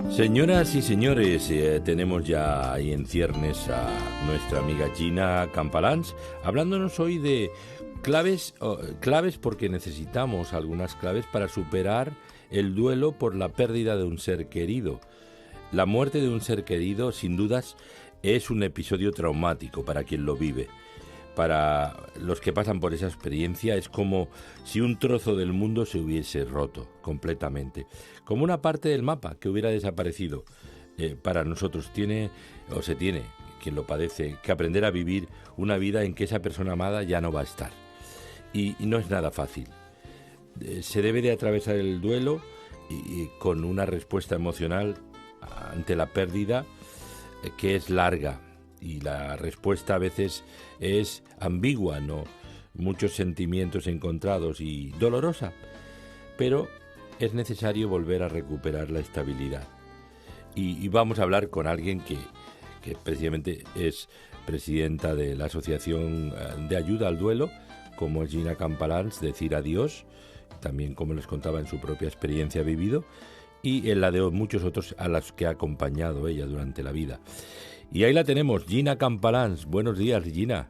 Señoras y señores, tenemos ya ahí en ciernes a nuestra amiga Gina Campalans, hablándonos hoy de claves porque necesitamos algunas claves para superar el duelo por la pérdida de un ser querido. La muerte de un ser querido, sin dudas, es un episodio traumático para quien lo vive. Para los que pasan por esa experiencia es como si un trozo del mundo se hubiese roto completamente, como una parte del mapa que hubiera desaparecido. Para nosotros se tiene, quien lo padece, que aprender a vivir una vida en que esa persona amada ya no va a estar. Y no es nada fácil. Se debe de atravesar el duelo y con una respuesta emocional ante la pérdida que es larga. Y la respuesta a veces es ambigua, ¿no? Muchos sentimientos encontrados y dolorosa, pero es necesario volver a recuperar la estabilidad. Y vamos a hablar con alguien que precisamente es presidenta de la Asociación de Ayuda al Duelo, como es Gina Campalans, Decir Adiós, también como les contaba en su propia experiencia vivido, y en la de muchos otros a los que ha acompañado ella durante la vida. Y ahí la tenemos, Gina Campalans. Buenos días, Gina.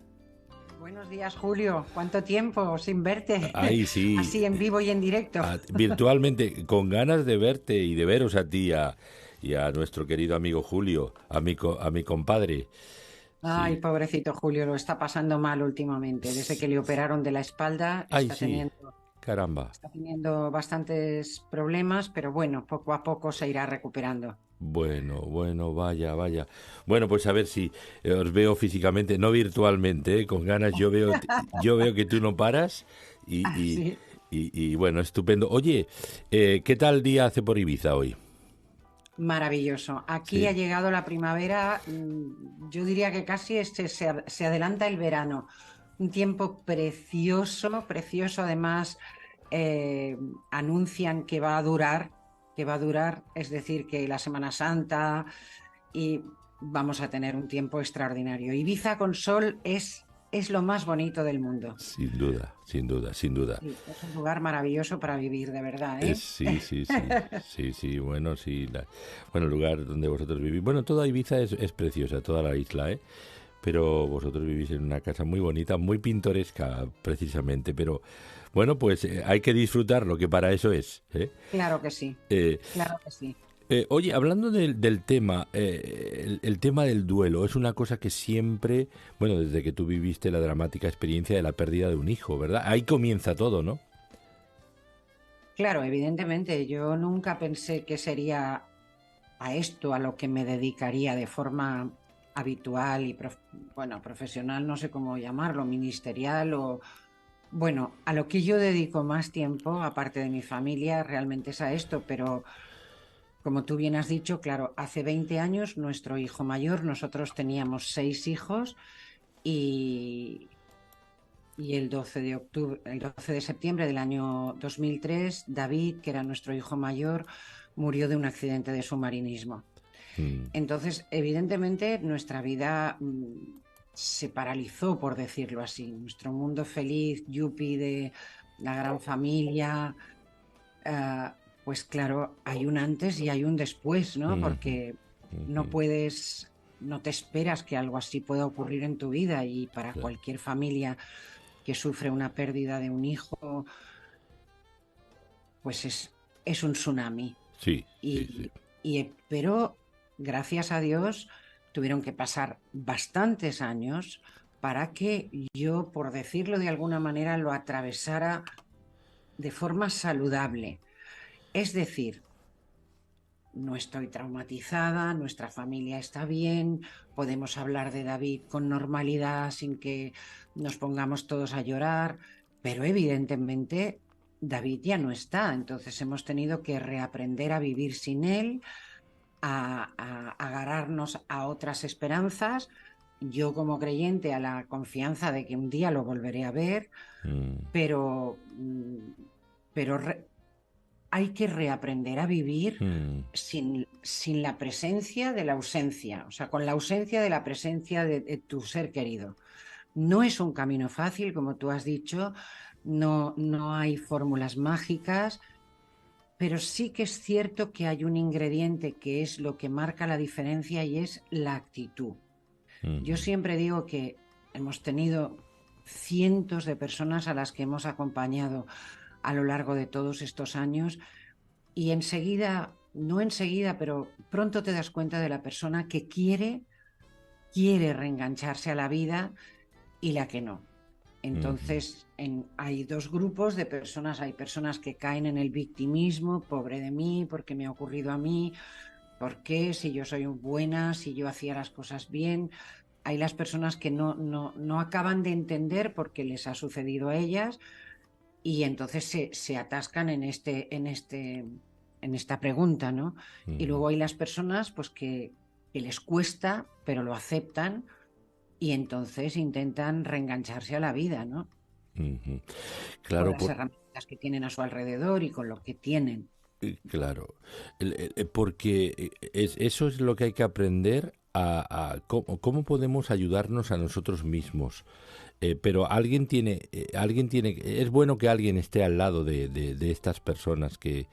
Buenos días, Julio. ¿Cuánto tiempo sin verte? Ay, sí. Así en vivo y en directo. Virtualmente, con ganas de verte y de veros a ti y a nuestro querido amigo Julio, a mi compadre. Ay, Sí. pobrecito Julio, lo está pasando mal últimamente. Desde que le operaron de la espalda, Ay, sí. Caramba. Está teniendo bastantes problemas, pero bueno, poco a poco se irá recuperando. Bueno, vaya. Bueno, pues a ver si os veo físicamente, no virtualmente, con ganas. Yo veo que tú no paras Sí. y bueno, estupendo. Oye, ¿qué tal día hace por Ibiza hoy? Maravilloso. Aquí ha Sí. llegado la primavera, yo diría que casi se adelanta el verano. Un tiempo precioso, precioso. Además, eh, anuncian que va a durar, es decir, que la Semana Santa y vamos a tener un tiempo extraordinario. Ibiza con sol es lo más bonito del mundo. Sin duda, sin duda, sin duda. Sí, es un lugar maravilloso para vivir, de verdad, ¿eh? Sí, bueno, sí. Bueno, el lugar donde vosotros vivís. Bueno, toda Ibiza es preciosa, toda la isla, ¿eh? Pero vosotros vivís en una casa muy bonita, muy pintoresca, precisamente. Pero bueno, pues hay que disfrutar lo que para eso es, ¿eh? Claro que sí, Eh, claro que sí. Oye, hablando del tema, el tema del duelo es una cosa que siempre, bueno, desde que tú viviste la dramática experiencia de la pérdida de un hijo, ¿verdad? Ahí comienza todo, ¿no? Claro, evidentemente, yo nunca pensé que sería a esto a lo que me dedicaría de forma habitual y bueno, profesional, no sé cómo llamarlo, ministerial o bueno, a lo que yo dedico más tiempo, aparte de mi familia, realmente es a esto, pero como tú bien has dicho, claro, hace 20 años nuestro hijo mayor, nosotros teníamos 6 hijos y, y el 12 de octubre, el 12 de septiembre del año 2003, David, que era nuestro hijo mayor, murió de un accidente de submarinismo. Mm, Entonces, evidentemente, nuestra vida se paralizó, por decirlo así. Nuestro mundo feliz, yuppie de la gran familia, eh, pues claro, hay un antes y hay un después, ¿no? ujú, Porque no ujú, puedes, no te esperas que algo así pueda ocurrir en tu vida y para claro. cualquier familia que sufre una pérdida de un hijo, pues es un tsunami. Sí. Pero gracias a Dios tuvieron que pasar bastantes años para que yo, por decirlo de alguna manera, lo atravesara de forma saludable. Es decir, no estoy traumatizada, nuestra familia está bien, podemos hablar de David con normalidad sin que nos pongamos todos a llorar, pero evidentemente David ya no está, entonces hemos tenido que reaprender a vivir sin él, a agarrarnos a otras esperanzas. Yo como creyente a la confianza de que un día lo volveré a ver, Mm, pero, pero hay que reaprender a vivir mm, sin la presencia de la ausencia, o sea, con la ausencia de la presencia de tu ser querido. No es un camino fácil, como tú has dicho, no hay fórmulas mágicas, pero sí que es cierto que hay un ingrediente que es lo que marca la diferencia y es la actitud. Yo mm, siempre digo que hemos tenido cientos de personas a las que hemos acompañado a lo largo de todos estos años y enseguida, no enseguida, pero pronto te das cuenta de la persona que quiere reengancharse a la vida y la que no. mm, Entonces, hay dos grupos de personas. Hay personas que caen en el victimismo, pobre de mí, porque me ha ocurrido a mí, ¿por qué? Si yo soy buena, si yo hacía las cosas bien. Hay las personas que no acaban de entender por qué les ha sucedido a ellas y entonces se atascan en esta pregunta, ¿no? Y mm, luego hay las personas pues que les cuesta, pero lo aceptan y entonces intentan reengancharse a la vida, ¿no? mm. Con Claro, las herramientas que tienen a su alrededor y con lo que tienen. claro. Porque eso es lo que hay que aprender a cómo podemos ayudarnos a nosotros mismos. Pero es bueno que alguien esté al lado de estas personas que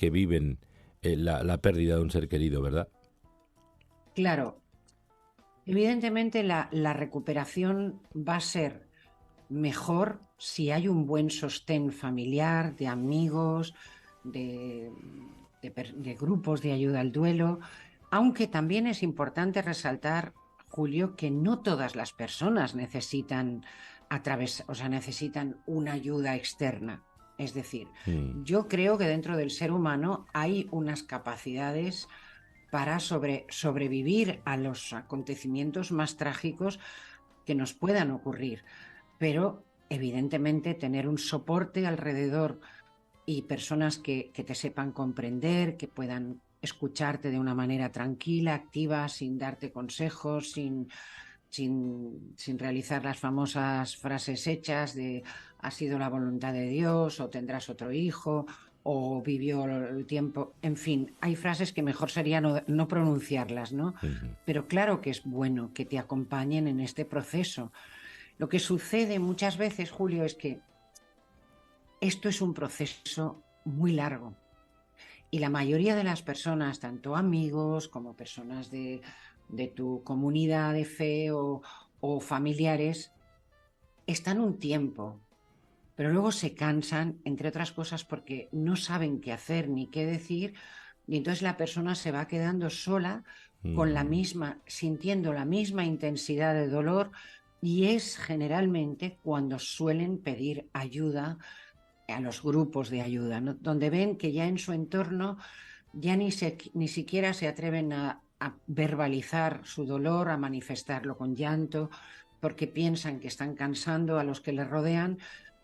viven la pérdida de un ser querido, ¿verdad? Claro, evidentemente la recuperación va a ser mejor si hay un buen sostén familiar, de amigos, de, de grupos de ayuda al duelo, aunque también es importante resaltar, Julio, que no todas las personas necesitan o sea, necesitan una ayuda externa. Es decir, Mm, yo creo que dentro del ser humano hay unas capacidades para sobrevivir a los acontecimientos más trágicos que nos puedan ocurrir. Pero evidentemente tener un soporte alrededor y personas que te sepan comprender, que puedan escucharte de una manera tranquila, activa, sin darte consejos, sin realizar las famosas frases hechas de ha sido la voluntad de Dios o tendrás otro hijo o vivió el tiempo. En fin, hay frases que mejor sería no pronunciarlas, ¿no? mm, Pero claro que es bueno que te acompañen en este proceso. Lo que sucede muchas veces, Julio, es que esto es un proceso muy largo y la mayoría de las personas, tanto amigos como personas de tu comunidad de fe o familiares, están un tiempo, pero luego se cansan, entre otras cosas, porque no saben qué hacer ni qué decir, y entonces la persona se va quedando sola con la mm. misma, sintiendo la misma intensidad de dolor, y es generalmente cuando suelen pedir ayuda a los grupos de ayuda, ¿no? Donde ven que ya en su entorno ya ni siquiera se atreven a verbalizar su dolor, a manifestarlo con llanto, porque piensan que están cansando a los que les rodean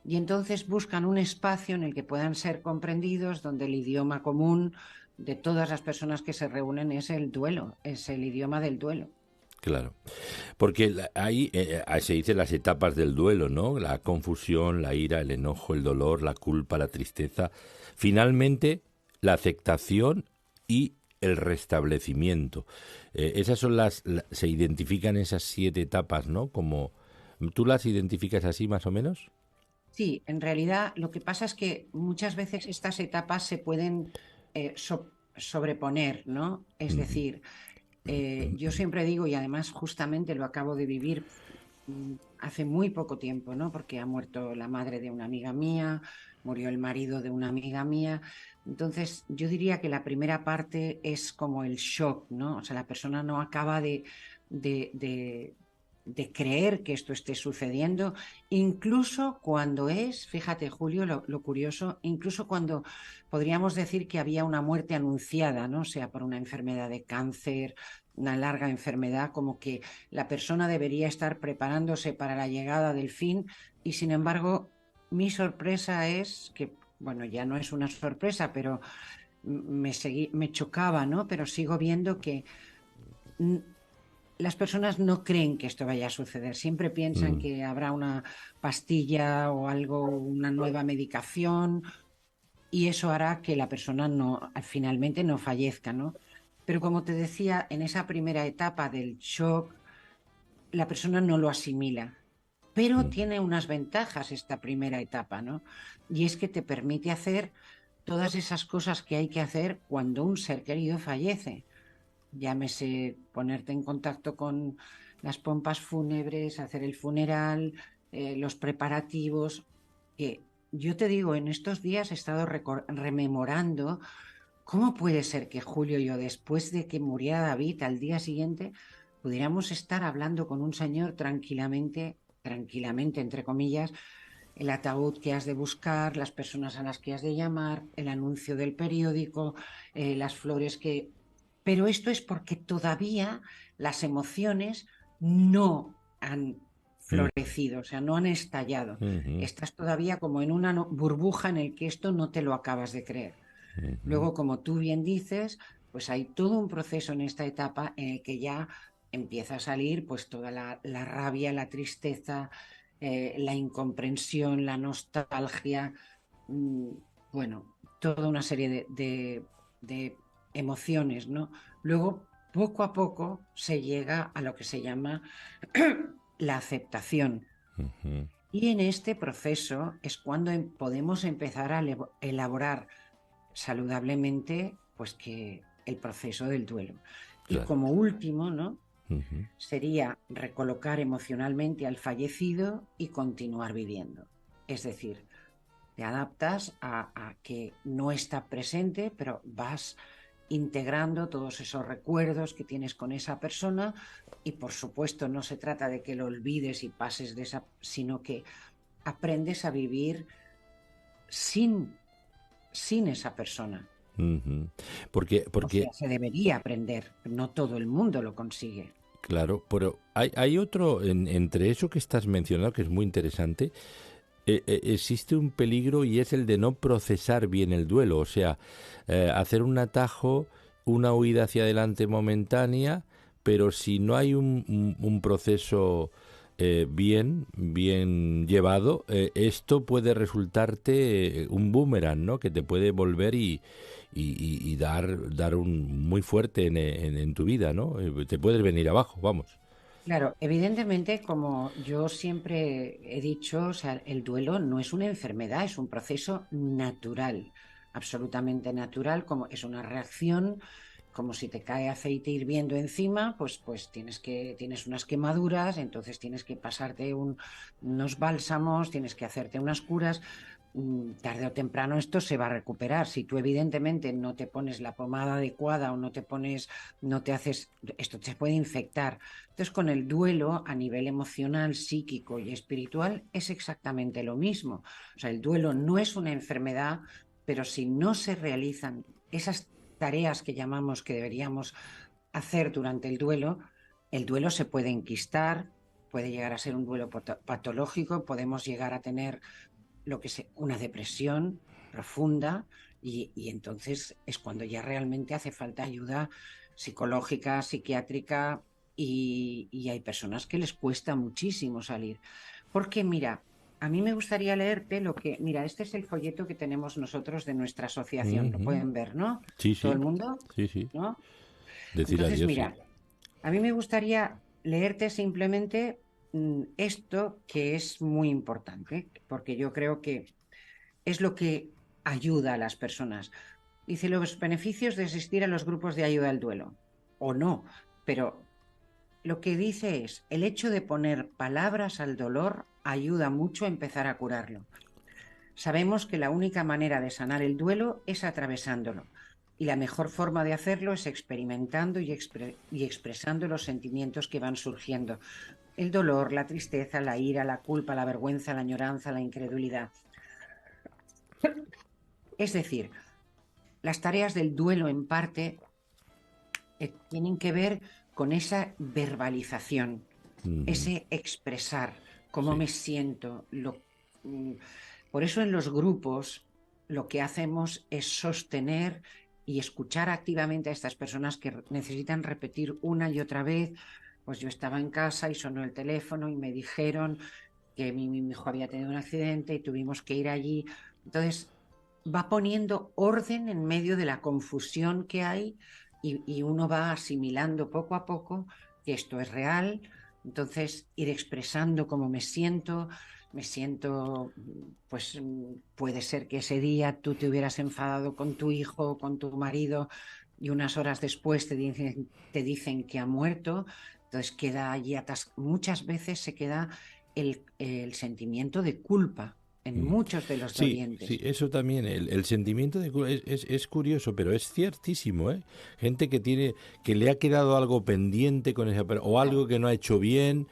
y entonces buscan un espacio en el que puedan ser comprendidos, donde el idioma común de todas las personas que se reúnen es el duelo, es el idioma del duelo. Claro. Porque ahí se dicen las etapas del duelo, ¿no? La confusión, la ira, el enojo, el dolor, la culpa, la tristeza. Finalmente, la aceptación y el restablecimiento. Esas son se identifican esas 7 etapas, ¿no? Como, ¿tú las identificas así más o menos? Sí, en realidad lo que pasa es que muchas veces estas etapas se pueden sobreponer, ¿no? Es Ujú, decir, yo siempre digo, y además justamente lo acabo de vivir hace muy poco tiempo, ¿no? Porque ha muerto la madre de una amiga mía, murió el marido de una amiga mía. Entonces, yo diría que la primera parte es como el shock, ¿no? O sea, la persona no acaba de, de, de creer que esto esté sucediendo, incluso cuando fíjate Julio, lo curioso, incluso cuando podríamos decir que había una muerte anunciada, ¿no? Sea por una enfermedad de cáncer, una larga enfermedad, como que la persona debería estar preparándose para la llegada del fin y sin embargo mi sorpresa es que, bueno, ya no es una sorpresa, pero me chocaba, ¿no? Pero sigo viendo que las personas no creen que esto vaya a suceder, siempre piensan que habrá una pastilla o algo, una nueva medicación y eso hará que la persona finalmente no fallezca, ¿no? Pero como te decía, en esa primera etapa del shock, la persona no lo asimila. Pero Mm, tiene unas ventajas esta primera etapa, ¿no? Y es que te permite hacer todas esas cosas que hay que hacer cuando un ser querido fallece. Llámese ponerte en contacto con las pompas fúnebres, hacer el funeral, los preparativos, que yo te digo, en estos días he estado rememorando cómo puede ser que Julio y yo, después de que muriera David, al día siguiente, pudiéramos estar hablando con un señor tranquilamente, tranquilamente, entre comillas, el ataúd que has de buscar, las personas a las que has de llamar, el anuncio del periódico, las flores que... Pero esto es porque todavía las emociones no han mm, florecido, o sea, no han estallado. ujú, Estás todavía como en una burbuja en el que esto no te lo acabas de creer. ujú. Luego, como tú bien dices, pues hay todo un proceso en esta etapa en el que ya empieza a salir pues toda la rabia, la tristeza, la incomprensión, la nostalgia, mm, bueno, toda una serie de emociones, ¿no? Luego, poco a poco, se llega a lo que se llama la aceptación. Ujú, Y en este proceso es cuando podemos empezar a elaborar saludablemente, pues que el proceso del duelo. Y claro. como último, ¿no? Ujú, Sería recolocar emocionalmente al fallecido y continuar viviendo. Es decir, te adaptas a que no está presente, pero vas integrando todos esos recuerdos que tienes con esa persona y por supuesto no se trata de que lo olvides y pases de esa, sino que aprendes a vivir sin, sin esa persona. ujú. Porque, O sea, porque se debería aprender, no todo el mundo lo consigue. claro, pero hay otro, entre eso que estás mencionando, que es muy interesante, existe un peligro y es el de no procesar bien el duelo, o sea, hacer un atajo, una huida hacia adelante momentánea, pero si no hay un proceso bien llevado, esto puede resultarte un boomerang, ¿no? Que te puede volver y dar un muy fuerte en tu vida, ¿no? Te puedes venir abajo, vamos. Claro, evidentemente, como yo siempre he dicho, o sea, el duelo no es una enfermedad, es un proceso natural, absolutamente natural, como es una reacción, como si te cae aceite hirviendo encima, pues tienes unas quemaduras, entonces tienes que pasarte unos bálsamos, tienes que hacerte unas curas. Tarde o temprano esto se va a recuperar. Si tú evidentemente no te pones la pomada adecuada o no te pones, no te haces, esto te puede infectar. Entonces, con el duelo a nivel emocional, psíquico y espiritual es exactamente lo mismo. O sea, el duelo no es una enfermedad, pero si no se realizan esas tareas que llamamos que deberíamos hacer durante el duelo se puede enquistar, puede llegar a ser un duelo patológico, podemos llegar a tener lo que es una depresión profunda y entonces es cuando ya realmente hace falta ayuda psicológica, psiquiátrica y hay personas que les cuesta muchísimo salir. Porque mira, a mí me gustaría leerte lo que, mira, este es el folleto que tenemos nosotros de nuestra asociación, lo Ujú. pueden ver, ¿no? Sí, Todo sí, el mundo, sí, sí. ¿no? Decir Entonces, adiós, sí. mira, a mí me gustaría leerte simplemente esto que es muy importante, porque yo creo que es lo que ayuda a las personas. Dice los beneficios de asistir a los grupos de ayuda al duelo, o no, pero lo que dice es, el hecho de poner palabras al dolor ayuda mucho a empezar a curarlo. Sabemos que la única manera de sanar el duelo es atravesándolo, y la mejor forma de hacerlo es experimentando y expresando los sentimientos que van surgiendo. El dolor, la tristeza, la ira, la culpa, la vergüenza, la añoranza, la incredulidad. Es decir, las tareas del duelo en parte tienen que ver con esa verbalización, Ujú, ese expresar cómo sí. me siento. Mm, por eso en los grupos lo que hacemos es sostener y escuchar activamente a estas personas que necesitan repetir una y otra vez. Pues yo estaba en casa y sonó el teléfono y me dijeron que mi hijo había tenido un accidente y tuvimos que ir allí. Entonces, va poniendo orden en medio de la confusión que hay y uno va asimilando poco a poco que esto es real, entonces ir expresando cómo me siento, pues puede ser que ese día tú te hubieras enfadado con tu hijo, con tu marido y unas horas después te dicen que ha muerto, entonces queda allí muchas veces se queda el sentimiento de culpa en Mm. muchos de los Sí, sí, dolientes. eso también, el sentimiento de culpa es curioso, pero es ciertísimo, ¿eh? Gente que tiene, que le ha quedado algo pendiente con esa o algo Claro, que no ha hecho bien,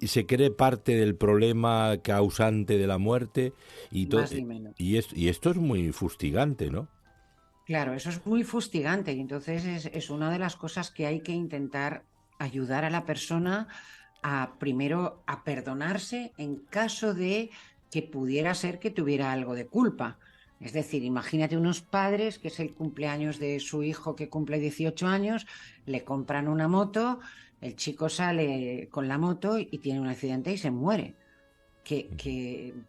y se cree parte del problema causante de la muerte, y, más ni menos. y esto es muy fustigante, ¿no? Claro, eso es muy fustigante y entonces es una de las cosas que hay que intentar ayudar a la persona a primero a perdonarse en caso de que pudiera ser que tuviera algo de culpa. Es decir, imagínate unos padres que es el cumpleaños de su hijo que cumple 18 años, le compran una moto, el chico sale con la moto y tiene un accidente y se muere.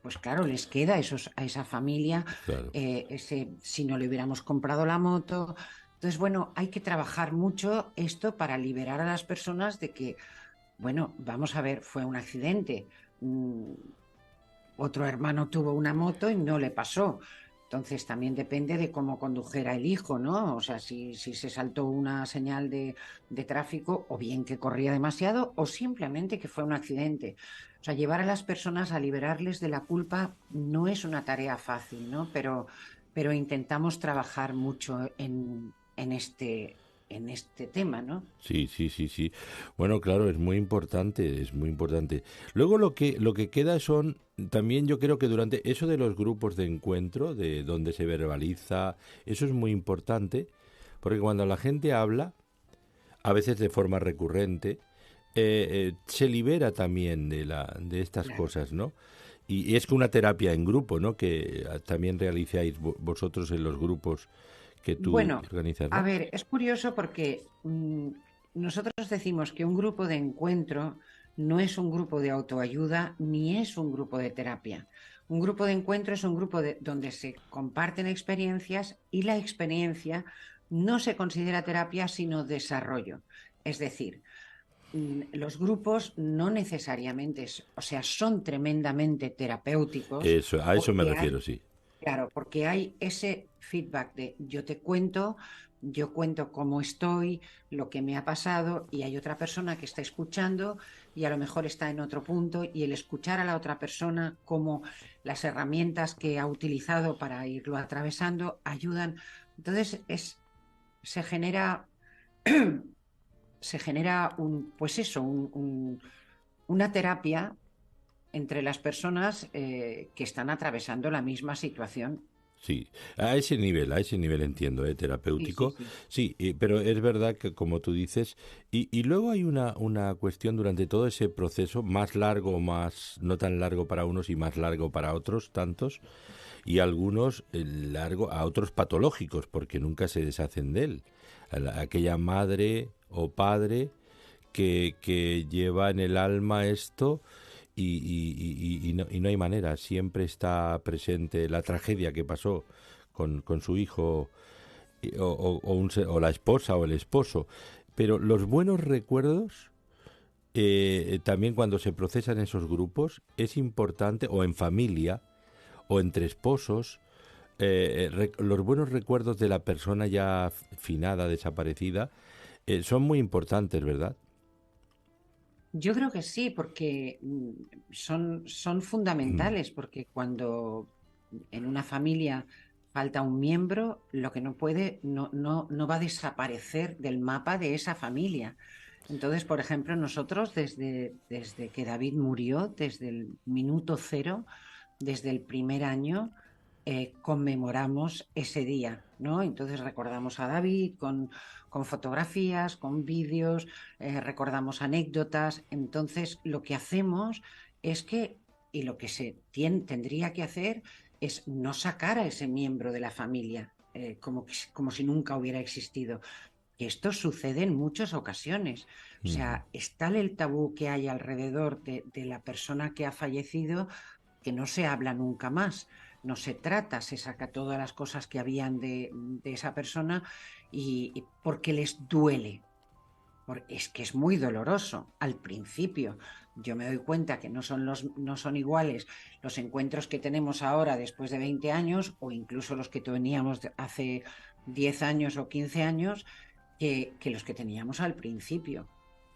Pues claro, les queda a esa familia, Claro. si no le hubiéramos comprado la moto. Entonces, bueno, hay que trabajar mucho esto para liberar a las personas de que, bueno, vamos a ver, fue un accidente. Otro hermano tuvo una moto y no le pasó. Entonces también depende de cómo condujera el hijo, ¿no? O sea, si se saltó una señal de tráfico, o bien que corría demasiado, o simplemente que fue un accidente. O sea, llevar a las personas a liberarles de la culpa no es una tarea fácil, ¿no? Pero intentamos trabajar mucho en este tema, ¿no? Sí, sí, sí, sí. Bueno, claro, es muy importante, es muy importante. Luego lo que queda son, también yo creo que durante eso de los grupos de encuentro, de donde se verbaliza, eso es muy importante, porque cuando la gente habla, a veces de forma recurrente, se libera también de estas Claro. cosas, ¿no? Y es que una terapia en grupo, ¿no? Que también realizáis vosotros en los grupos que tú Bueno, organizas, a ¿no? ver, es curioso porque nosotros decimos que un grupo de encuentro no es un grupo de autoayuda ni es un grupo de terapia. Un grupo de encuentro es un grupo donde se comparten experiencias y la experiencia no se considera terapia sino desarrollo. Es decir, los grupos no necesariamente, o sea, son tremendamente terapéuticos Eso, a eso me porque refiero, sí. claro, porque hay ese feedback de yo cuento cómo estoy, lo que me ha pasado, y hay otra persona que está escuchando y a lo mejor está en otro punto, y el escuchar a la otra persona, como las herramientas que ha utilizado para irlo atravesando, ayudan. Entonces se genera, se genera pues eso, una terapia entre las personas que están atravesando la misma situación. Sí, a ese nivel entiendo, Sí, sí, terapéutico. sí. Sí, pero es verdad que como tú dices, y luego hay una cuestión durante todo ese proceso, más largo, más, no tan largo para unos y más largo para otros, tantos, y algunos largo a otros patológicos, porque nunca se deshacen de él. Aquella madre o padre que lleva en el alma esto y no hay manera, siempre está presente la tragedia que pasó con su hijo o la esposa o el esposo. Pero los buenos recuerdos, también cuando se procesan esos grupos, es importante, o en familia, o entre esposos, los buenos recuerdos de la persona ya finada, desaparecida, son muy importantes, ¿verdad? Yo creo que sí, porque son fundamentales, porque cuando en una familia falta un miembro, lo que no puede, no va a desaparecer del mapa de esa familia. Entonces, por ejemplo, nosotros desde que David murió, desde el minuto cero, desde el primer año, conmemoramos ese día, ¿no? Entonces recordamos a David con fotografías, con vídeos, recordamos anécdotas. Entonces, lo que hacemos es que, y lo que tendría que hacer, es no sacar a ese miembro de la familia, como si nunca hubiera existido. Que esto sucede en muchas ocasiones. O Ujú. sea, es tal el tabú que hay alrededor de la persona que ha fallecido que no se habla nunca más. no se trata, se saca todas las cosas que habían de esa persona y porque les duele. Es que es muy doloroso al principio. Yo me doy cuenta que no son iguales los encuentros que tenemos ahora después de 20 años o incluso los que teníamos hace 10 años o 15 años que los que teníamos al principio.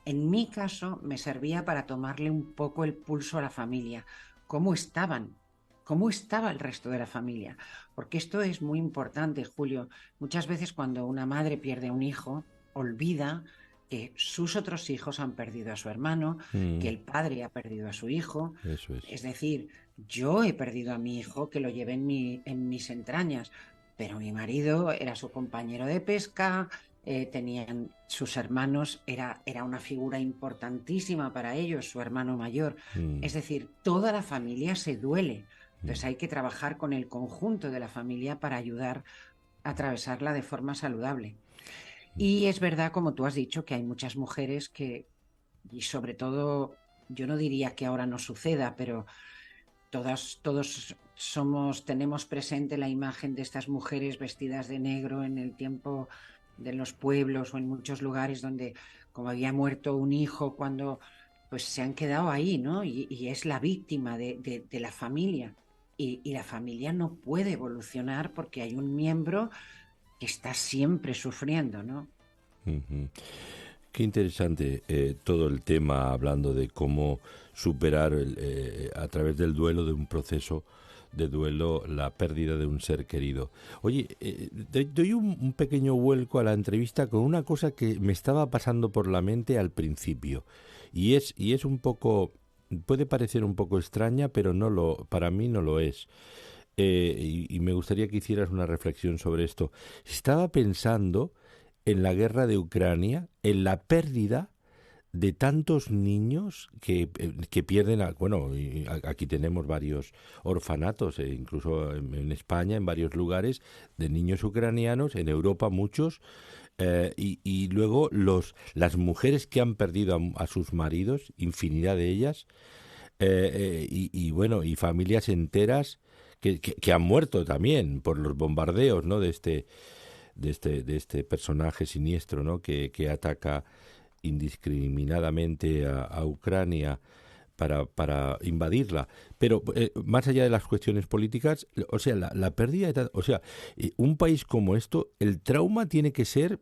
En mi caso me servía para tomarle un poco el pulso a la familia. ¿Cómo estaban? ¿Cómo estaba el resto de la familia? Porque esto es muy importante, Julio. Muchas veces cuando una madre pierde un hijo, olvida que sus otros hijos han perdido a su hermano, que Mm, el padre ha perdido a su hijo. eso es. Es decir, yo he perdido a mi hijo que lo llevé en mis entrañas, pero mi marido era su compañero de pesca, tenían sus hermanos, era una figura importantísima para ellos, su hermano mayor. Mm, Es decir, toda la familia se duele. mm, Entonces hay que trabajar con el conjunto de la familia para ayudar a atravesarla de forma saludable. Y es verdad, como tú has dicho, que hay muchas mujeres y sobre todo, yo no diría que ahora no suceda, pero todos tenemos presente la imagen de estas mujeres vestidas de negro en el tiempo de los pueblos o en muchos lugares donde, como había muerto un hijo, cuando pues se han quedado ahí, ¿no? Y es la víctima de la familia. Y la familia no puede evolucionar porque hay un miembro que está siempre sufriendo, ¿no? ujú. Qué interesante todo el tema hablando de cómo superar a través del duelo, de un proceso de duelo, la pérdida de un ser querido. Oye, doy un pequeño vuelco a la entrevista con una cosa que me estaba pasando por la mente al principio y es un poco, puede parecer un poco extraña, pero para mí no lo es. Y me gustaría que hicieras una reflexión sobre esto. Estaba pensando en la guerra de Ucrania, en la pérdida de tantos niños que pierden, bueno, aquí tenemos varios orfanatos, incluso en España, en varios lugares, de niños ucranianos, en Europa muchos, y luego las mujeres que han perdido a sus maridos, infinidad de ellas, y bueno, y familias enteras que han muerto también por los bombardeos, ¿no? De este personaje siniestro, ¿no? Que ataca indiscriminadamente a Ucrania para invadirla. Pero más allá de las cuestiones políticas, o sea, la pérdida o sea, un país como esto, el trauma tiene que ser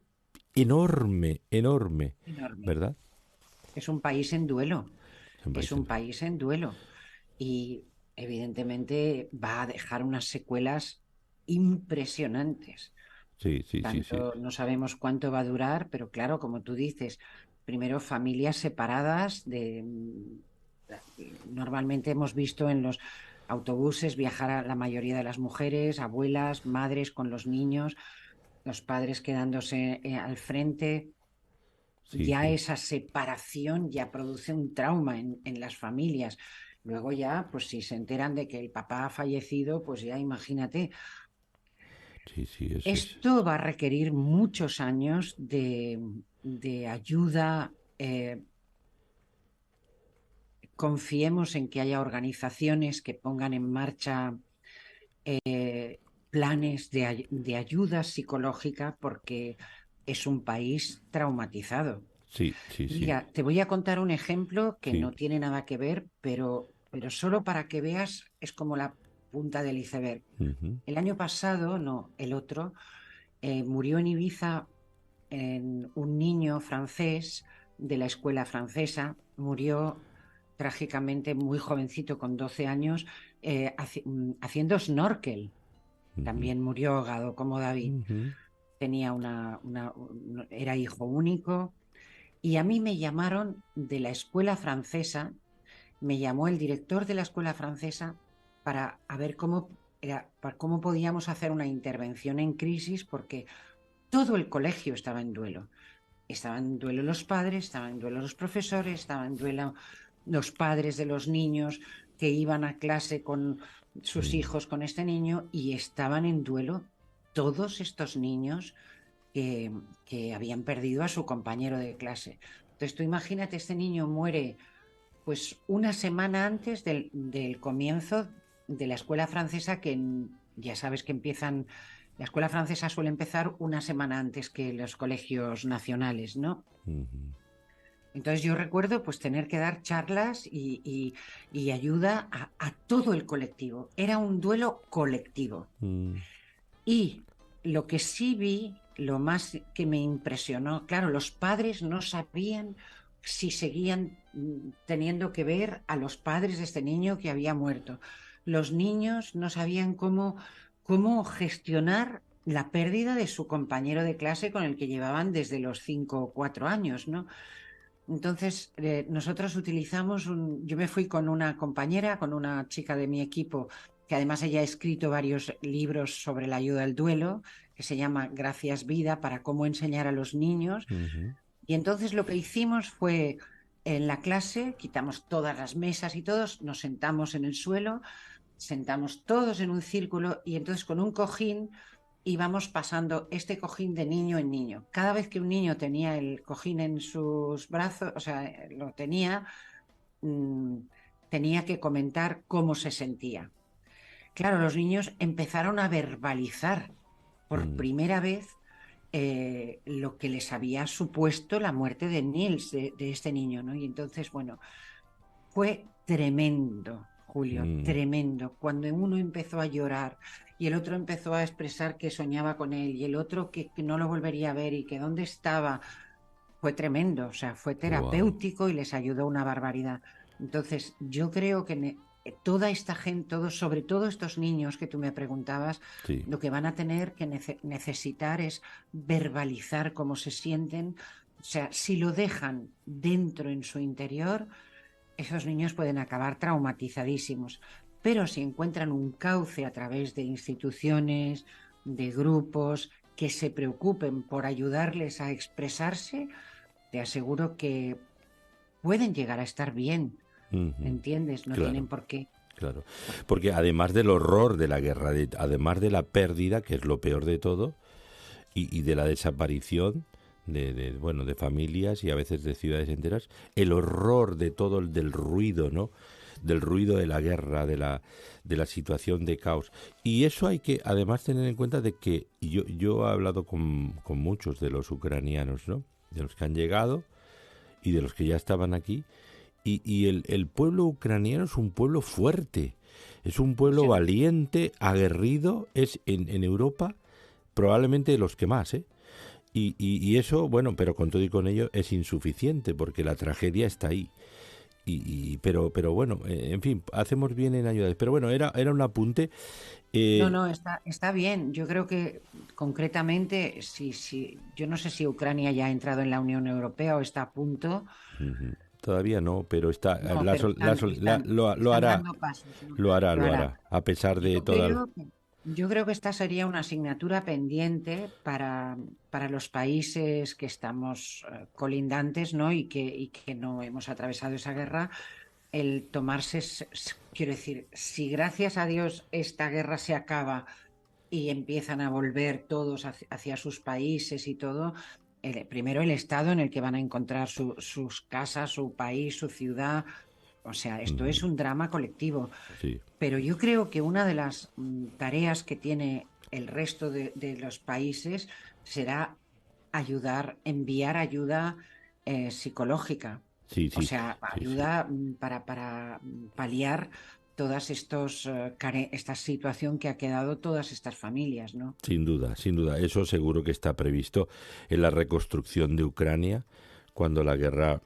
enorme, enorme, Enorme. ¿verdad? Es un país en duelo, Es un es país un país en duelo y evidentemente va a dejar unas secuelas impresionantes. Sí, sí, sí, sí. Tanto no sabemos cuánto va a durar, pero claro, como tú dices, primero familias separadas normalmente hemos visto en los autobuses viajar a la mayoría de las mujeres, abuelas, madres con los niños, los padres quedándose al frente. Sí, Ya sí. esa separación ya produce un trauma en las familias. Luego ya, pues si se enteran de que el papá ha fallecido, pues ya imagínate. Sí, sí, Esto va a requerir muchos años de ayuda. Confiemos en que haya organizaciones que pongan en marcha planes de ayuda psicológica porque es un país traumatizado. sí, sí, sí, Mira, te voy a contar un ejemplo que sí. no tiene nada que ver, pero solo para que veas, es como la punta del iceberg. Ujú, El año pasado, no, el otro, murió en Ibiza un niño francés de la escuela francesa, murió trágicamente muy jovencito, con 12 años, haciendo snorkel. ujú, También murió ahogado como David. ujú, Tenía era hijo único. Y a mí me llamaron de la escuela francesa, me llamó el director de la escuela francesa para a ver para cómo podíamos hacer una intervención en crisis, porque todo el colegio estaba en duelo. Estaban en duelo los padres, estaban en duelo los profesores, estaban en duelo los padres de los niños que iban a clase con sus mm. hijos con este niño y estaban en duelo todos estos niños que, que habían perdido a su compañero de clase. Entonces tú imagínate, este niño muere pues una semana antes del comienzo de la escuela francesa ya sabes que la escuela francesa suele empezar una semana antes que los colegios nacionales, ¿no? Ujú. Entonces yo recuerdo pues tener que dar charlas y ayuda a todo el colectivo. Era un duelo colectivo. Mm, Y lo que sí vi, lo más que me impresionó, claro, los padres no sabían si seguían teniendo que ver a los padres de este niño que había muerto. Los niños no sabían cómo gestionar la pérdida de su compañero de clase con el que llevaban desde los 5 o 4 años, ¿no? Entonces, nosotros utilizamos yo me fui con una compañera, con una chica de mi equipo, que además ella ha escrito varios libros sobre la ayuda al duelo, que se llama Gracias Vida, para cómo enseñar a los niños. ujú, Y entonces lo que hicimos fue, en la clase, quitamos todas las mesas y todos, nos sentamos en el suelo, sentamos todos en un círculo y entonces con un cojín íbamos pasando este cojín de niño en niño. Cada vez que un niño tenía el cojín en sus brazos, o sea, lo mm, tenía que comentar cómo se sentía. Claro, los niños empezaron a verbalizar por mm, primera vez lo que les había supuesto la muerte de Niels, de este niño, ¿no? Y entonces, bueno, fue tremendo, Julio, mm. tremendo. Cuando uno empezó a llorar y el otro empezó a expresar que soñaba con él y el otro que no lo volvería a ver y que dónde estaba, fue tremendo. O sea, fue Guau. terapéutico y les ayudó una barbaridad. Entonces, yo creo que toda esta gente, sobre todo estos niños que tú me preguntabas, Sí. lo que van a tener que necesitar es verbalizar cómo se sienten. O sea, si lo dejan dentro en su interior, esos niños pueden acabar traumatizadísimos, pero si encuentran un cauce a través de instituciones, de grupos que se preocupen por ayudarles a expresarse, te aseguro que pueden llegar a estar bien, Ujú. ¿entiendes? No Claro. tienen por qué. Claro, porque además del horror de la guerra, además de la pérdida, que es lo peor de todo, y de la desaparición bueno, de familias y a veces de ciudades enteras, el horror de todo el del ruido, ¿no? Del ruido de la guerra, de la situación de caos. Y eso hay que además tener en cuenta de que yo he hablado con muchos de los ucranianos, ¿no? De los que han llegado y de los que ya estaban aquí, y el pueblo ucraniano es un pueblo fuerte, es un pueblo Sí. valiente, aguerrido, es en Europa probablemente de los que más, ¿eh? Y eso, bueno, pero con todo y con ello es insuficiente porque la tragedia está ahí. Pero bueno, en fin, hacemos bien en ayudar. Pero bueno, era un apunte. No, eh, no, está bien. Yo creo que concretamente, yo no sé si Ucrania ya ha entrado en la Unión Europea o está a punto. Ujú, todavía no, pero está, No, pero lo están hará, dando pasos, ¿no? lo hará, Lo lo hará. hará, a pesar Yo de toda. creo, yo creo que esta sería una asignatura pendiente para los países que estamos colindantes, ¿no? Y que no hemos atravesado esa guerra, el tomarse, quiero decir, si gracias a Dios esta guerra se acaba y empiezan a volver todos hacia sus países y todo, primero el estado en el que van a encontrar sus casas, su país, su ciudad. O sea, esto Ujú, es un drama colectivo. sí. Pero yo creo que una de las tareas que tiene el resto de los países será enviar ayuda psicológica, Sí, o sí, sea, sí, sí, ayuda para paliar todas esta situación que ha quedado todas estas familias, ¿no? sin duda, sin duda. Eso seguro que está previsto en la reconstrucción de Ucrania. Cuando la guerra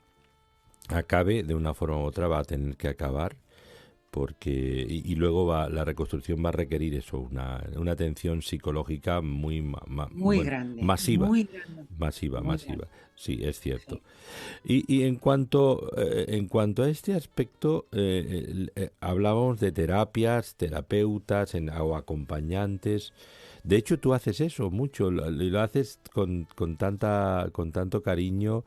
acabe, de una forma u otra va a tener que acabar, porque y luego la reconstrucción va a requerir eso, una atención psicológica muy Muy bueno, grande, masiva, muy grande, masiva, muy grande. masiva. Sí, es cierto. Sí. Y en cuanto a este aspecto, hablábamos de terapias, terapeutas o acompañantes. De hecho, tú haces eso mucho, lo haces con tanto cariño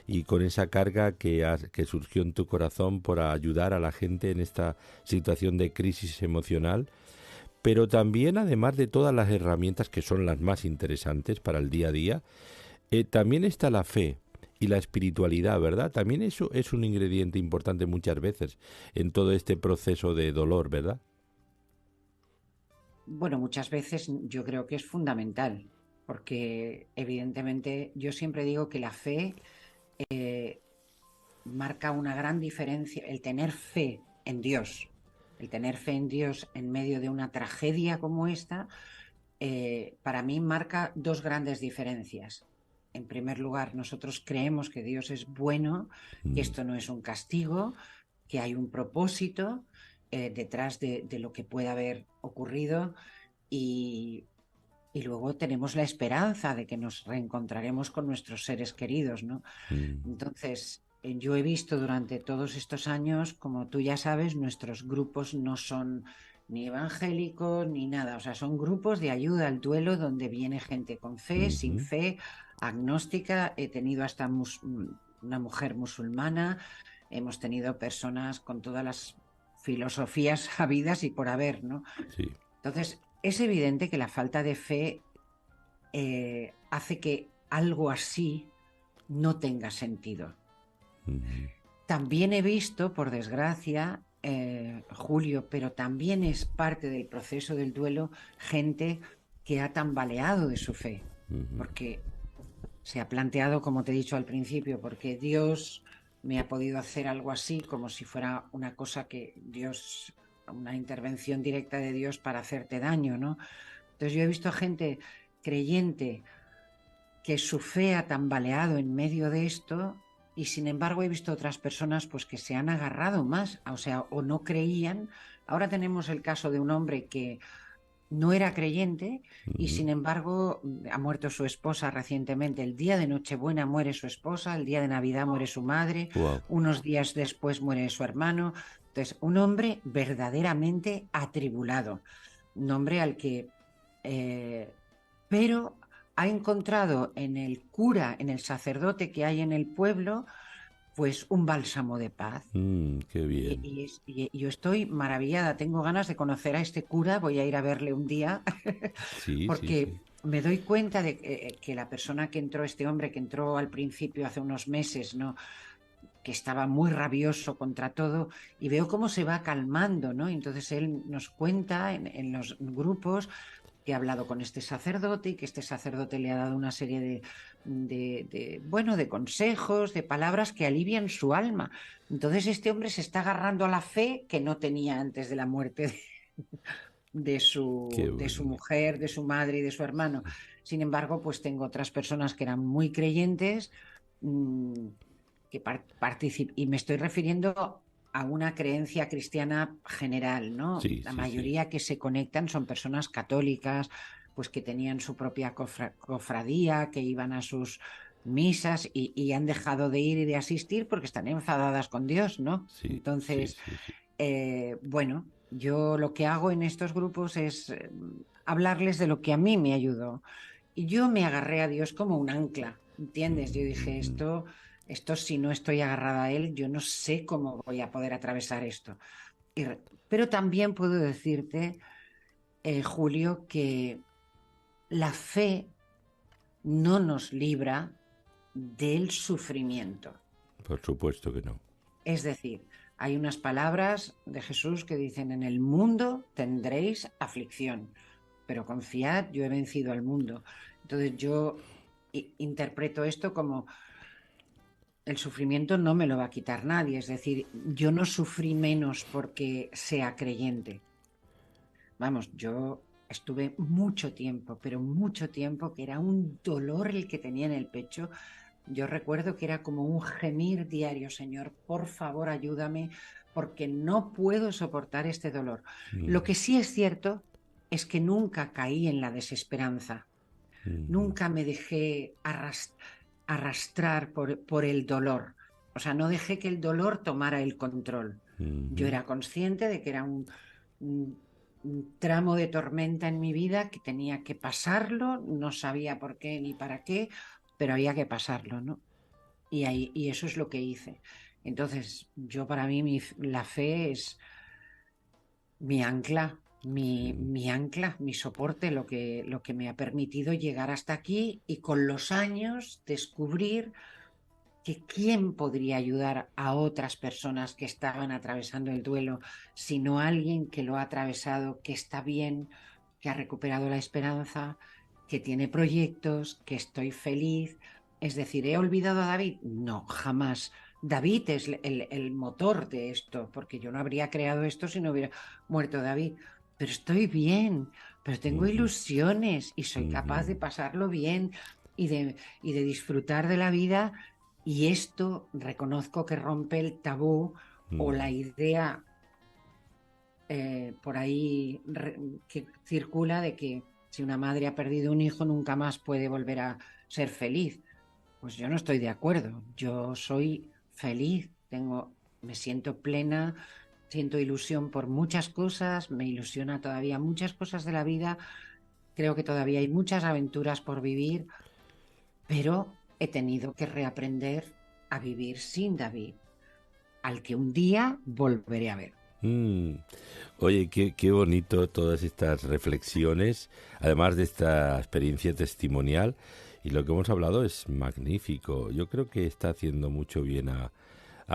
y con esa carga que surgió en tu corazón por ayudar a la gente en esta situación de crisis emocional, pero también, además de todas las herramientas que son las más interesantes para el día a día, también está la fe y la espiritualidad, ¿verdad? También eso es un ingrediente importante muchas veces en todo este proceso de dolor, ¿verdad? Bueno, muchas veces yo creo que es fundamental, porque evidentemente yo siempre digo que la fe marca una gran diferencia, el tener fe en Dios, el tener fe en Dios en medio de una tragedia como esta, para mí marca dos grandes diferencias. En primer lugar, nosotros creemos que Dios es bueno, que Mm, esto no es un castigo, que hay un propósito detrás de lo que pueda haber ocurrido y, y luego tenemos la esperanza de que nos reencontraremos con nuestros seres queridos, ¿no? mm, Entonces, yo he visto durante todos estos años, como tú ya sabes, nuestros grupos no son ni evangélicos ni nada, o sea, son grupos de ayuda al duelo donde viene gente con fe, sin ujú. fe, agnóstica. He tenido hasta una mujer musulmana, hemos tenido personas con todas las filosofías habidas y por haber, ¿no? Sí. Entonces, es evidente que la falta de fe hace que algo así no tenga sentido. Ujú, También he visto, por desgracia, Julio, pero también es parte del proceso del duelo, gente que ha tambaleado de su fe, ujú. porque se ha planteado, como te he dicho al principio, porque Dios me ha podido hacer algo así, como si fuera una cosa que Dios, una intervención directa de Dios para hacerte daño, ¿no? Entonces yo he visto gente creyente que su fe ha tambaleado en medio de esto y sin embargo he visto otras personas pues que se han agarrado más, o sea, o no creían. Ahora tenemos el caso de un hombre que no era creyente y Ujú. sin embargo ha muerto su esposa recientemente. El día de Nochebuena muere su esposa, el día de Navidad muere su madre, Guau. unos días después muere su hermano. Entonces, un hombre verdaderamente atribulado, un hombre al que... eh, pero ha encontrado en el cura, en el sacerdote que hay en el pueblo, pues un bálsamo de paz. Qué Y, bien. y yo estoy maravillada, tengo ganas de conocer a este cura, voy a ir a verle un día, Sí, sí, porque sí. me doy cuenta de que la persona que entró, este hombre que entró al principio hace unos meses, ¿no? Que estaba muy rabioso contra todo, y veo cómo se va calmando, ¿no? Entonces él nos cuenta en los grupos que ha hablado con este sacerdote y que este sacerdote le ha dado una serie bueno, de consejos, de palabras que alivian su alma. Entonces este hombre se está agarrando a la fe que no tenía antes de la muerte Qué de su bueno. mujer, de su madre y de su hermano. Sin embargo, pues tengo otras personas que eran muy creyentes, mmm, que participan, y me estoy refiriendo a una creencia cristiana general, ¿no? Sí, La sí, sí. mayoría que se conectan son personas católicas, pues que tenían su propia cofradía, que iban a sus misas y han dejado de ir y de asistir porque están enfadadas con Dios, ¿no? Sí, sí, Entonces, sí, sí. bueno, yo lo que hago en estos grupos es hablarles de lo que a mí me ayudó. Y yo me agarré a Dios como un ancla, ¿entiendes? Yo dije, Ujú. esto si no estoy agarrada a Él, yo no sé cómo voy a poder atravesar esto. Pero también puedo decirte, Julio, que la fe no nos libra del sufrimiento. Por supuesto que no. Es decir, hay unas palabras de Jesús que dicen, en el mundo tendréis aflicción, pero confiad, yo he vencido al mundo. Entonces yo interpreto esto como el sufrimiento no me lo va a quitar nadie, es decir, yo no sufrí menos porque sea creyente. Vamos, yo estuve mucho tiempo, pero mucho tiempo, que era un dolor el que tenía en el pecho. Yo recuerdo que era como un gemir diario, Señor, por favor, ayúdame, porque no puedo soportar este dolor. Mm, Lo que sí es cierto es que nunca caí en la desesperanza, ujú, nunca me dejé arrastrar por el dolor. O sea, no dejé que el dolor tomara el control. Yo ujú. era consciente de que era un, un tramo de tormenta en mi vida que tenía que pasarlo, no sabía por qué ni para qué, pero había que pasarlo, ¿no? Y eso es lo que hice. Entonces, yo para mí la fe es mi ancla, Sí. mi ancla, mi soporte, lo que me ha permitido llegar hasta aquí y con los años descubrir que quién podría ayudar a otras personas que estaban atravesando el duelo, sino alguien que lo ha atravesado, que está bien, que ha recuperado la esperanza, que tiene proyectos, que estoy feliz. Es decir, ¿he olvidado a David? No, jamás. David es el motor de esto, porque yo no habría creado esto si no hubiera muerto David. Pero estoy bien, pero tengo Ujú, ilusiones y soy capaz de ujú, pasarlo bien y de disfrutar de la vida. Y esto reconozco que rompe el tabú o la ujú. idea por ahí que circula de que si una madre ha perdido un hijo nunca más puede volver a ser feliz. Pues yo no estoy de acuerdo. Yo soy feliz, me siento plena, siento ilusión por muchas cosas, me ilusiona todavía muchas cosas de la vida. Creo que todavía hay muchas aventuras por vivir, pero he tenido que reaprender a vivir sin David, al que un día volveré a ver. Mm. Oye, qué bonito todas estas reflexiones, además de esta experiencia testimonial. Y lo que hemos hablado es magnífico. Yo creo que está haciendo mucho bien a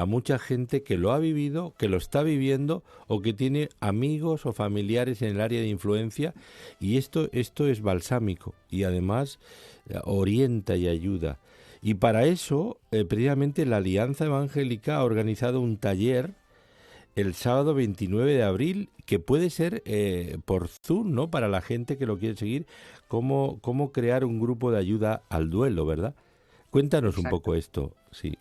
mucha gente que lo ha vivido, que lo está viviendo o que tiene amigos o familiares en el área de influencia. Y esto es balsámico y además orienta y ayuda. Y para eso, precisamente la Alianza Evangélica ha organizado un taller el sábado 29 de abril, que puede ser por Zoom, ¿no? Para la gente que lo quiere seguir, cómo crear un grupo de ayuda al duelo, ¿verdad? Cuéntanos un poco Exacto. esto, sí.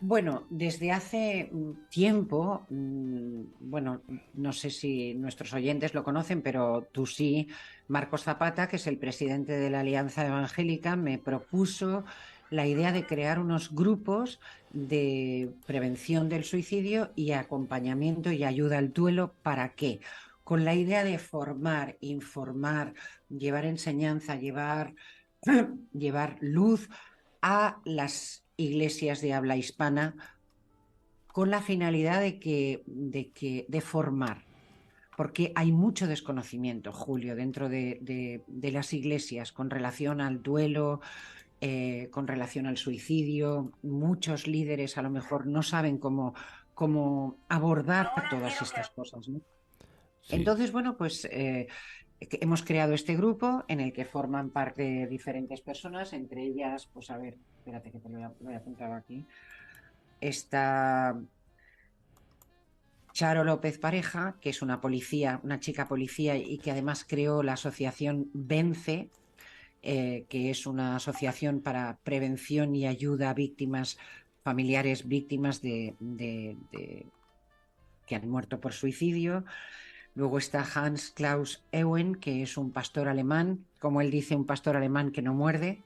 Bueno, desde hace tiempo, bueno, no sé si nuestros oyentes lo conocen, pero tú sí, Marcos Zapata, que es el presidente de la Alianza Evangélica, me propuso la idea de crear unos grupos de prevención del suicidio y acompañamiento y ayuda al duelo. ¿Para qué? Con la idea de formar, informar, llevar enseñanza, llevar luz a las iglesias de habla hispana con la finalidad de formar, porque hay mucho desconocimiento, Julio, dentro de las iglesias con relación al duelo, con relación al suicidio. Muchos líderes a lo mejor no saben cómo abordar todas estas cosas, ¿no? Sí. Entonces, bueno, pues hemos creado este grupo en el que forman parte diferentes personas, entre ellas, pues a ver, espérate que te lo voy a apuntar aquí. Está Charo López Pareja, que es una policía, una chica policía y que además creó la asociación Vence, que es una asociación para prevención y ayuda a víctimas, familiares víctimas que han muerto por suicidio. Luego está Hans Klaus Ewen, que es un pastor alemán, como él dice, un pastor alemán que no muerde,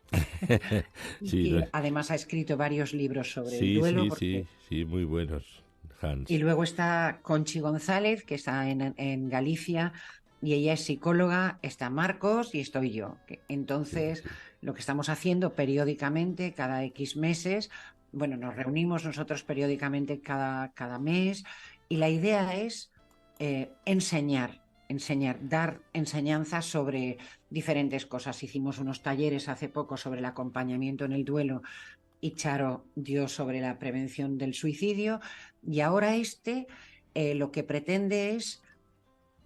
y Sí, que además ha escrito varios libros sobre el sí, duelo, sí, porque sí, sí, muy buenos, y Hans. luego está Conchi González, que está en Galicia, y ella es psicóloga, está Marcos y estoy yo. Sí, Entonces, sí. lo que estamos haciendo periódicamente, cada X meses, bueno, nos reunimos nosotros periódicamente cada mes, y la idea es enseñar, dar enseñanzas sobre diferentes cosas. Hicimos unos talleres hace poco sobre el acompañamiento en el duelo y Charo dio sobre la prevención del suicidio y ahora lo que pretende es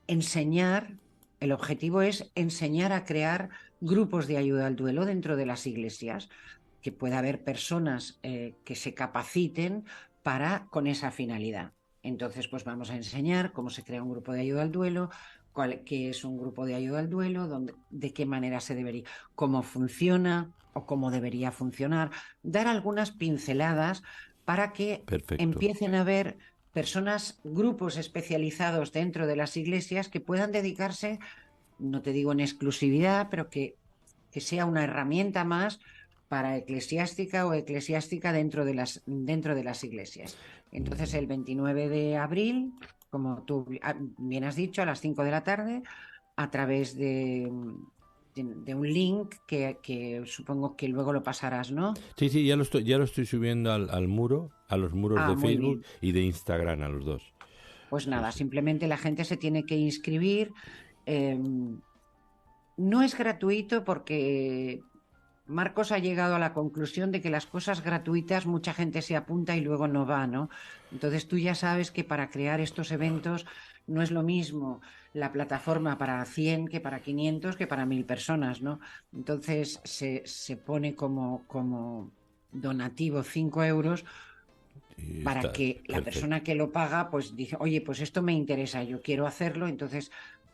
enseñar, el objetivo es enseñar a crear grupos de ayuda al duelo dentro de las iglesias, que pueda haber personas que se capaciten con esa finalidad. Entonces, pues vamos a enseñar cómo se crea un grupo de ayuda al duelo, qué es un grupo de ayuda al duelo, de qué manera se debería, cómo funciona o cómo debería funcionar, dar algunas pinceladas para que Perfecto. empiecen a ver personas, grupos especializados dentro de las iglesias que puedan dedicarse, no te digo en exclusividad, pero que sea una herramienta más para eclesiástica o eclesiástica dentro de las iglesias. Entonces, Ujú. el 29 de abril, como tú bien has dicho, a las 5 de la tarde, a través de un link que supongo que luego lo pasarás, ¿no? Sí, sí, ya lo estoy subiendo al muro, a los muros Ah, de muy Facebook bien. y de Instagram, a los dos. Pues Sí, nada, sí. simplemente la gente se tiene que inscribir. No es gratuito porque Marcos ha llegado a la conclusión de que las cosas gratuitas mucha gente se apunta y luego no va, ¿no? Entonces tú ya sabes que para crear estos eventos no es lo mismo la plataforma para 100 que para 500 que para 1000 personas, ¿no? Entonces se pone como donativo 5 euros Y para está que la perfecto. persona que lo paga pues dice, oye, pues esto me interesa, yo quiero hacerlo, entonces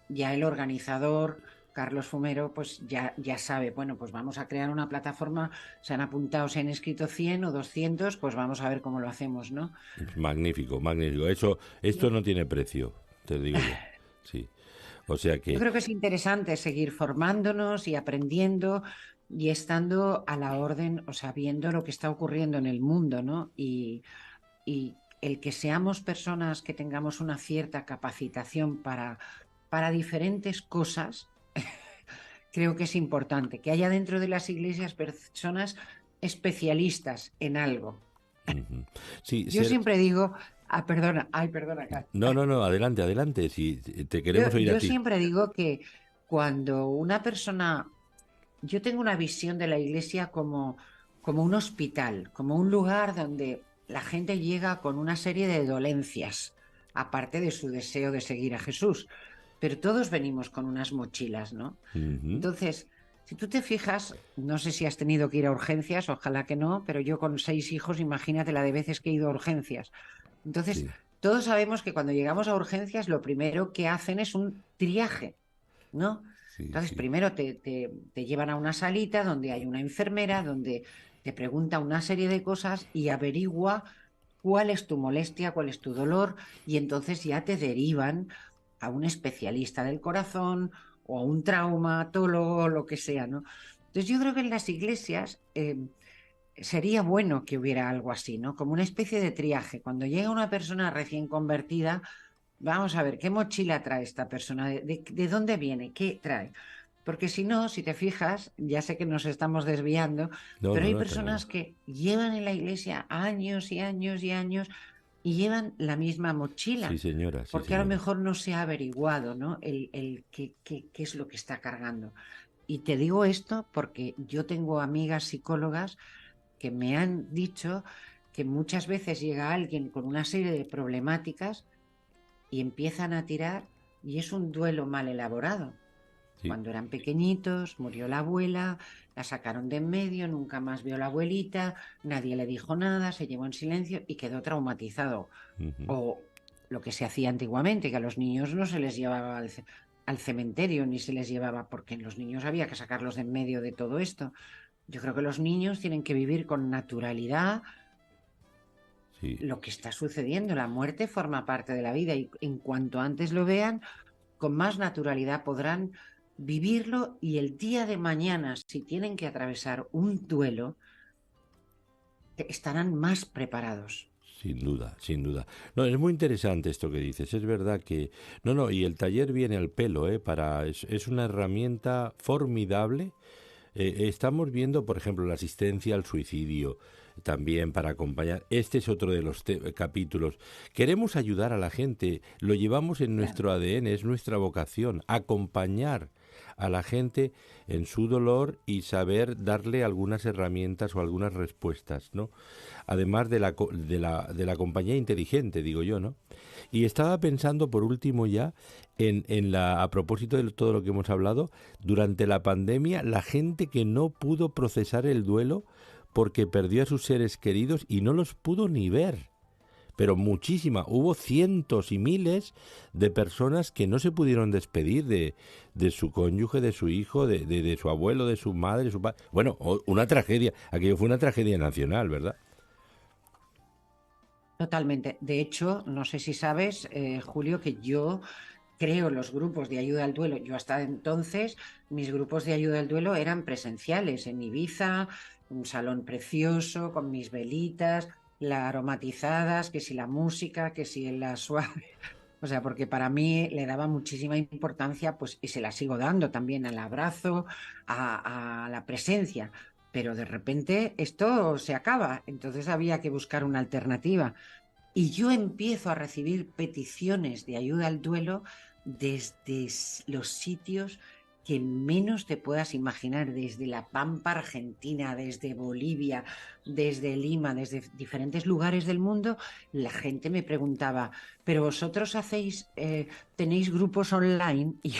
ya el organizador, Carlos Fumero, pues ya sabe, bueno, pues vamos a crear una plataforma, se han apuntado, se han inscrito 100 o 200, pues vamos a ver cómo lo hacemos, ¿no? Magnífico, magnífico. Esto no tiene precio, te digo yo. Sí. O sea Yo que creo que es interesante seguir formándonos y aprendiendo y estando a la orden, o sea, viendo lo que está ocurriendo en el mundo, ¿no? Y el que seamos personas que tengamos una cierta capacitación para diferentes cosas, creo que es importante. Que haya dentro de las iglesias personas especialistas en algo. ujú. Sí, Yo siempre digo, perdona, ay, perdona, Kat. no, no, no, adelante, adelante. Si te queremos oír a Yo ti. siempre digo que cuando una persona, yo tengo una visión de la iglesia como un hospital, como un lugar donde la gente llega con una serie de dolencias, aparte de su deseo de seguir a Jesús. Pero todos venimos con unas mochilas, ¿no? Ujú. Entonces, si tú te fijas, no sé si has tenido que ir a urgencias, ojalá que no, pero yo con 6 hijos, imagínate la de veces que he ido a urgencias. Entonces, Sí, todos sabemos que cuando llegamos a urgencias, lo primero que hacen es un triaje, ¿no? sí, Entonces, sí. primero te llevan a una salita donde hay una enfermera, donde te pregunta una serie de cosas y averigua cuál es tu molestia, cuál es tu dolor, y entonces ya te derivan a un especialista del corazón o a un traumatólogo o lo que sea, ¿no? Entonces, yo creo que en las iglesias sería bueno que hubiera algo así, ¿no? Como una especie de triaje. Cuando llega una persona recién convertida, vamos a ver qué mochila trae esta persona, de dónde viene, qué trae. Porque si no, si te fijas, ya sé que nos estamos desviando, No, pero no, hay no, tranquilo. personas que llevan en la iglesia años y años y años y llevan la misma Sí, mochila, señora, sí, porque a lo señora. mejor no se ha averiguado, ¿no? Qué es lo que está cargando. Y te digo esto porque yo tengo amigas psicólogas que me han dicho que muchas veces llega alguien con una serie de problemáticas y empiezan a tirar y es un duelo mal elaborado. Sí. Cuando eran pequeñitos, murió la abuela, la sacaron de en medio, nunca más vio a la abuelita, nadie le dijo nada, se llevó en silencio y quedó traumatizado. Ujú. O lo que se hacía antiguamente, que a los niños no se les llevaba al cementerio ni se les llevaba, porque los niños había que sacarlos de en medio de todo esto. Yo creo que los niños tienen que vivir con naturalidad Sí, lo que está sucediendo. La muerte forma parte de la vida y en cuanto antes lo vean, con más naturalidad podrán vivirlo y el día de mañana, si tienen que atravesar un duelo, estarán más preparados. sin duda, sin duda. No, es muy interesante esto que dices. Es verdad que... No, no, y el taller viene al pelo, ¿eh? Es una herramienta formidable. Estamos viendo, por ejemplo, la asistencia al suicidio, también para acompañar. Este es otro de los capítulos. Queremos ayudar a la gente, lo llevamos en Claro. nuestro ADN, es nuestra vocación, acompañar a la gente en su dolor y saber darle algunas herramientas o algunas respuestas, ¿no? Además de la compañía inteligente, digo yo, ¿no? Y estaba pensando, por último ya, a propósito de todo lo que hemos hablado, durante la pandemia, la gente que no pudo procesar el duelo porque perdió a sus seres queridos y no los pudo ni ver. Pero muchísima, hubo cientos y miles de personas que no se pudieron despedir de su cónyuge, de su hijo, de su abuelo, de su madre, de su padre. Bueno, una tragedia, aquello fue una tragedia nacional, ¿verdad? Totalmente. De hecho, no sé si sabes, Julio, que yo creo los grupos de ayuda al duelo. Yo hasta entonces, mis grupos de ayuda al duelo eran presenciales en Ibiza, un salón precioso, con mis velitas, las aromatizadas, que si la música, que si la suave. O sea, porque para mí le daba muchísima importancia, pues, y se la sigo dando también al abrazo, a la presencia. Pero de repente esto se acaba, entonces había que buscar una alternativa. Y yo empiezo a recibir peticiones de ayuda al duelo desde los sitios que menos te puedas imaginar, desde la Pampa Argentina, desde Bolivia, desde Lima, desde diferentes lugares del mundo, la gente me preguntaba, ¿pero vosotros tenéis grupos online? Y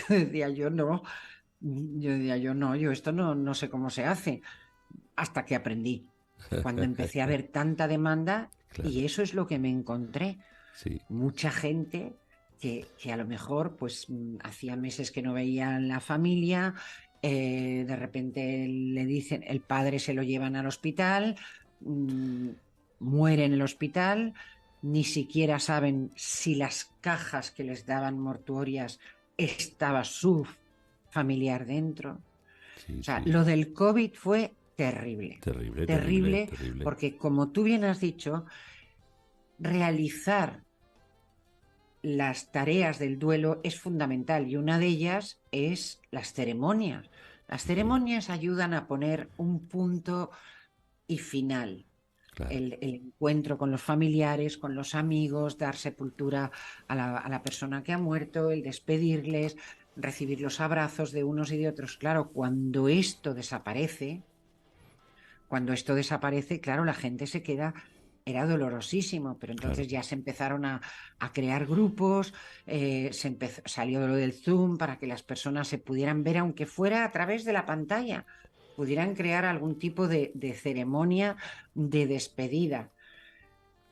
yo no, yo esto no sé cómo se hace, hasta que aprendí, cuando empecé a ver tanta demanda, Claro, y eso es lo que me encontré. sí. Mucha gente que a lo mejor pues hacía meses que no veían la familia, de repente le dicen, el padre se lo llevan al hospital, mm, muere en el hospital, ni siquiera saben si las cajas que les daban mortuorias estaba su familiar dentro. Sí, O sea, sí. lo del COVID fue terrible, Terrible, terrible, terrible, terrible. porque como tú bien has dicho, realizar las tareas del duelo es fundamental, y una de ellas es las ceremonias. Las Sí, ceremonias ayudan a poner un punto y final. claro. El encuentro con los familiares, con los amigos, dar sepultura a la persona que ha muerto, el despedirles, recibir los abrazos de unos y de otros. Claro, cuando esto desaparece, claro, la gente se queda, era dolorosísimo, pero Claro. entonces ya se empezaron a crear grupos, salió lo del Zoom para que las personas se pudieran ver, aunque fuera a través de la pantalla, pudieran crear algún tipo de ceremonia de despedida.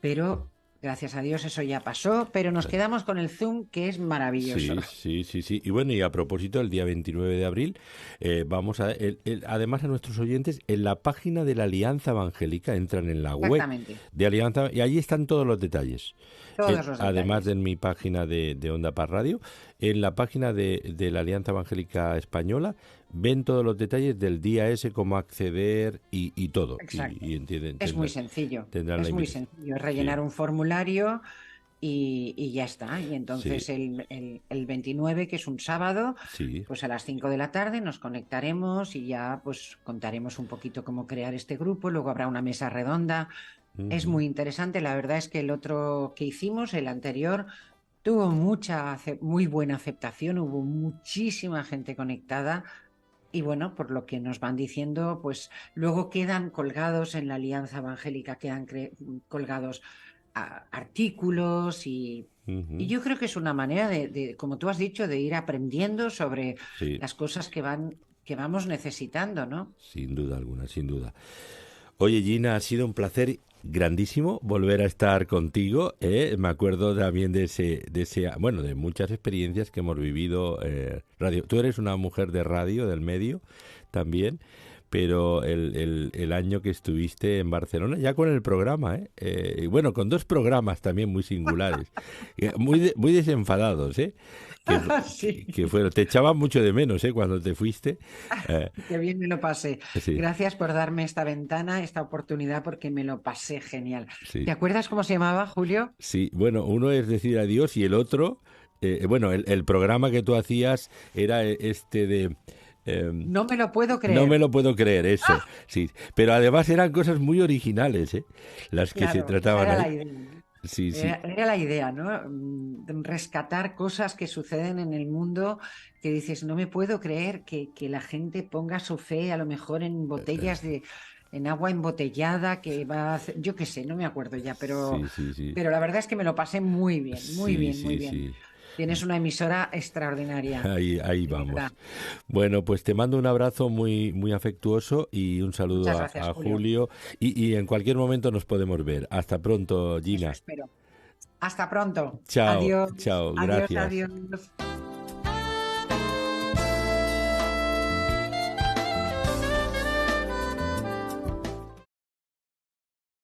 Pero gracias a Dios eso ya pasó, pero nos Claro. quedamos con el Zoom, que es maravilloso. Sí, sí, sí, sí. Y bueno, y a propósito, el día 29 de abril, vamos a, además a nuestros oyentes, en la página de la Alianza Evangélica, entran en la web Exactamente, de Alianza y allí están todos los detalles. todos los Además de detalles. en mi página de Onda Par Radio, en la página de la Alianza Evangélica Española, ven todos los detalles del día ese, cómo acceder y todo. Exacto. Y entienden, Es muy sencillo, tendrán la es muy invitación. sencillo. Es Sí, rellenar un formulario y ya está. Y sí, entonces el 29, que es un sábado, sí. pues a las 5 de la tarde nos conectaremos y ya pues contaremos un poquito cómo crear este grupo. Luego habrá una mesa redonda. Es Ujú. muy interesante. La verdad es que el otro que hicimos, el anterior, tuvo muy buena aceptación. Hubo muchísima gente conectada. Y bueno, por lo que nos van diciendo, pues luego quedan colgados en la Alianza Evangélica, colgados artículos, y Ujú. yo creo que es una manera como tú has dicho, de ir aprendiendo sobre Sí, las cosas que vamos necesitando, ¿no? sin duda alguna, sin duda. Oye, Gina, ha sido un placer grandísimo volver a estar contigo. Me acuerdo también bueno, de muchas experiencias que hemos vivido. Radio. Tú eres una mujer de radio, del medio, también, pero el año que estuviste en Barcelona, ya con el programa, y bueno, con dos programas también muy singulares, muy desenfadados, que, Sí. que fueron, te echaban mucho de menos, cuando te fuiste. Eh, Qué bien me lo pasé. sí, Gracias por darme esta ventana, esta oportunidad, porque me lo pasé genial. sí. ¿Te acuerdas cómo se llamaba, Julio? Sí, bueno, uno es decir adiós y el otro, bueno, el programa que tú hacías era este de... No me lo puedo no me creer. lo puedo creer, eso, sí. Pero además eran cosas muy originales, las que se Claro, esa trataban era la ahí. idea, ¿no? Sí, sí, Era la idea, ¿no? Rescatar cosas que suceden en el mundo, que dices, no me puedo creer que la gente ponga su fe a lo mejor en en agua embotellada, que va a hacer, yo qué sé, no me acuerdo ya, sí, sí, sí, pero la verdad es que me lo pasé muy bien, muy sí, bien, muy sí, bien. sí. Tienes una emisora extraordinaria, Ahí de verdad. vamos. Bueno, pues te mando un abrazo muy, muy afectuoso y un saludo Muchas gracias, a Julio. Julio. Y en cualquier momento nos podemos ver. Hasta pronto, Eso Gina. espero. Hasta pronto. Chao, Adiós, chao, adiós, gracias. adiós.